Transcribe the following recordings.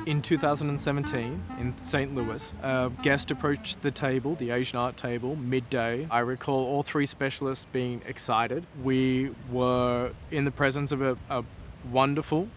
In 2017, in St. Louis, a guest approached the table, the Asian art table, midday. I recall all three specialists being excited. We were in the presence of a wonderful,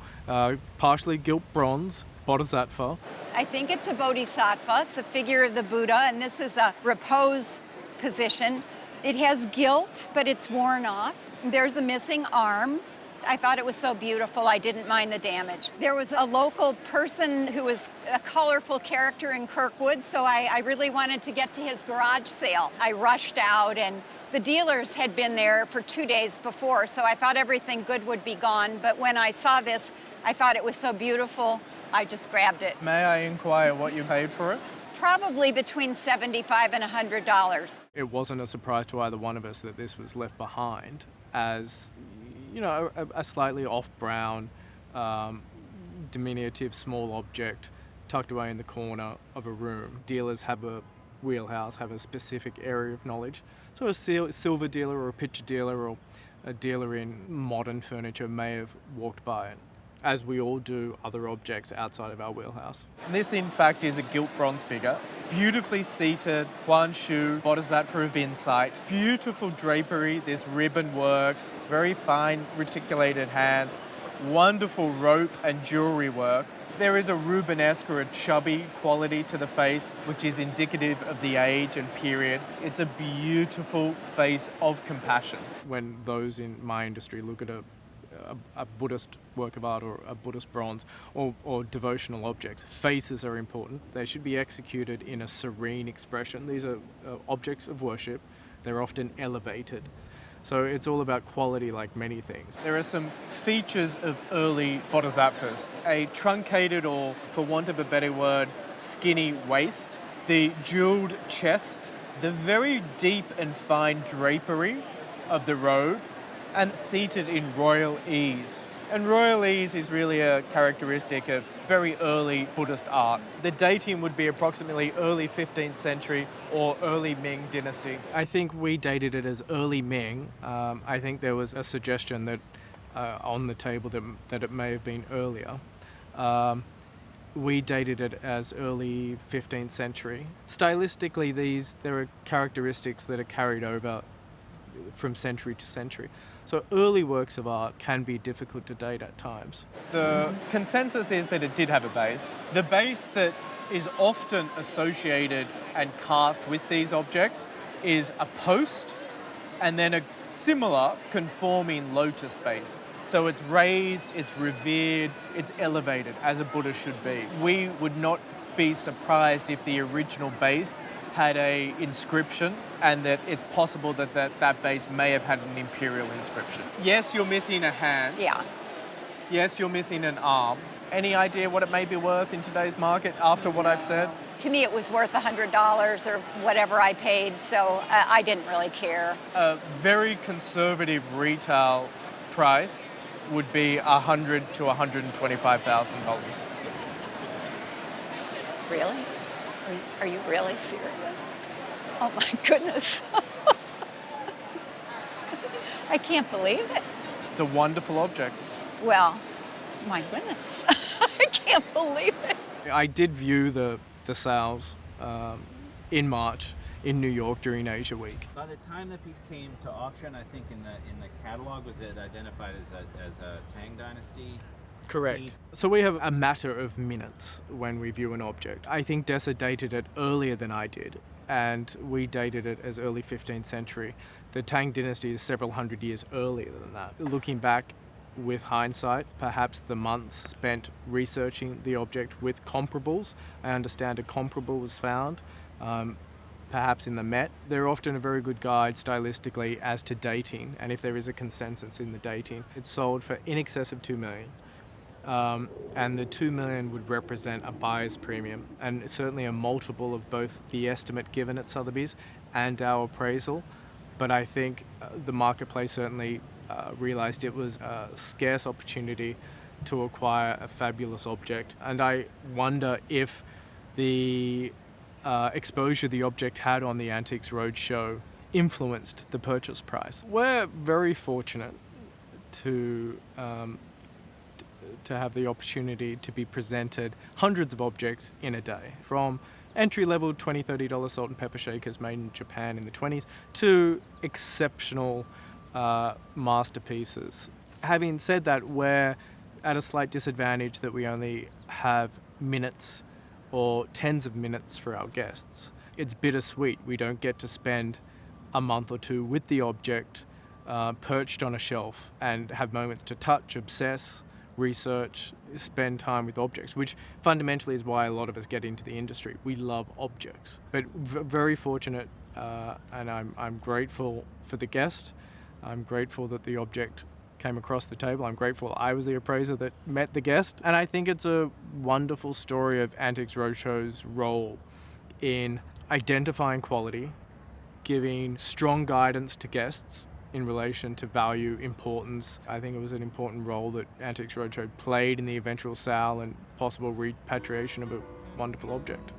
partially gilt bronze Bodhisattva. I think it's a Bodhisattva. It's a figure of the Buddha, and this is a repose position. It has gilt, but it's worn off. There's a missing arm. I thought it was so beautiful, I didn't mind the damage. There was a local person who was a colorful character in Kirkwood, so I really wanted to get to his garage sale. I rushed out, and the dealers had been there for 2 days before, so I thought everything good would be gone. But when I saw this, I thought it was so beautiful, I just grabbed it. May I inquire what you paid for it? Probably between $75 and $100. It wasn't a surprise to either one of us that this was left behind as, you know, a slightly off-brown, diminutive small object tucked away in the corner of a room. Dealers have a wheelhouse, have a specific area of knowledge. So a silver dealer or a picture dealer or a dealer in modern furniture may have walked by it, as we all do other objects outside of our wheelhouse. This, in fact, is a gilt bronze figure. Beautifully seated, one shoe, Bodhisattva of insight. Beautiful drapery, this ribbon work, very fine reticulated hands, wonderful rope and jewelry work. There is a Rubenesque or a chubby quality to the face, which is indicative of the age and period. It's a beautiful face of compassion. When those in my industry look at a Buddhist work of art or a Buddhist bronze or devotional objects, faces are important. They should be executed in a serene expression. These are objects of worship. They're often elevated. So it's all about quality, like many things. There are some features of early Bodhisattvas. A truncated, or for want of a better word, skinny waist, the jeweled chest, the very deep and fine drapery of the robe, and seated in royal ease. And royal ease is really a characteristic of very early Buddhist art. The dating would be approximately early 15th century or early Ming dynasty. I think we dated it as early Ming. I think there was a suggestion that on the table that it may have been earlier. We dated it as early 15th century. Stylistically, there are characteristics that are carried over from century to century. So early works of art can be difficult to date at times. The consensus is that it did have a base. The base that is often associated and cast with these objects is a post and then a similar conforming lotus base. So it's raised, it's revered, it's elevated, as a Buddha should be. We would not be surprised if the original base had a inscription, and that it's possible that base may have had an imperial inscription. Yes, you're missing a hand. Yeah. Yes, you're missing an arm. Any idea what it may be worth in today's market after what I've said? To me, it was worth $100 or whatever I paid, so I didn't really care. A very conservative retail price would be $100,000 to $125,000. Really? Are you really serious? Oh my goodness. I can't believe it. It's a wonderful object. Well, my goodness. I can't believe it. I did view the sales in March in New York during Asia Week. By the time the piece came to auction, I think in the catalog, was it identified as a Tang Dynasty? Correct. So we have a matter of minutes when we view an object. I think Dessa dated it earlier than I did, and we dated it as early 15th century. The Tang dynasty is several hundred years earlier than that. Looking back with hindsight, perhaps the months spent researching the object with comparables. I understand a comparable was found, perhaps in the Met. They're often a very good guide stylistically as to dating, and if there is a consensus in the dating. It's sold for in excess of $2 million. And the $2 million would represent a buyer's premium, and certainly a multiple of both the estimate given at Sotheby's and our appraisal. But I think the marketplace certainly realized it was a scarce opportunity to acquire a fabulous object. And I wonder if the exposure the object had on the Antiques Roadshow influenced the purchase price. We're very fortunate to to have the opportunity to be presented hundreds of objects in a day, from entry-level $20, $30 salt and pepper shakers made in Japan in the 20s to exceptional masterpieces. Having said that, we're at a slight disadvantage that we only have minutes or tens of minutes for our guests. It's bittersweet. We don't get to spend a month or two with the object perched on a shelf and have moments to touch, obsess, research, spend time with objects, which fundamentally is why a lot of us get into the industry. We love objects. But very fortunate, and I'm grateful for the guest. I'm grateful that the object came across the table. I'm grateful I was the appraiser that met the guest. And I think it's a wonderful story of Antiques Roadshow's role in identifying quality, giving strong guidance to guests in relation to value, importance. I think it was an important role that Antiques Roadshow played in the eventual sale and possible repatriation of a wonderful object.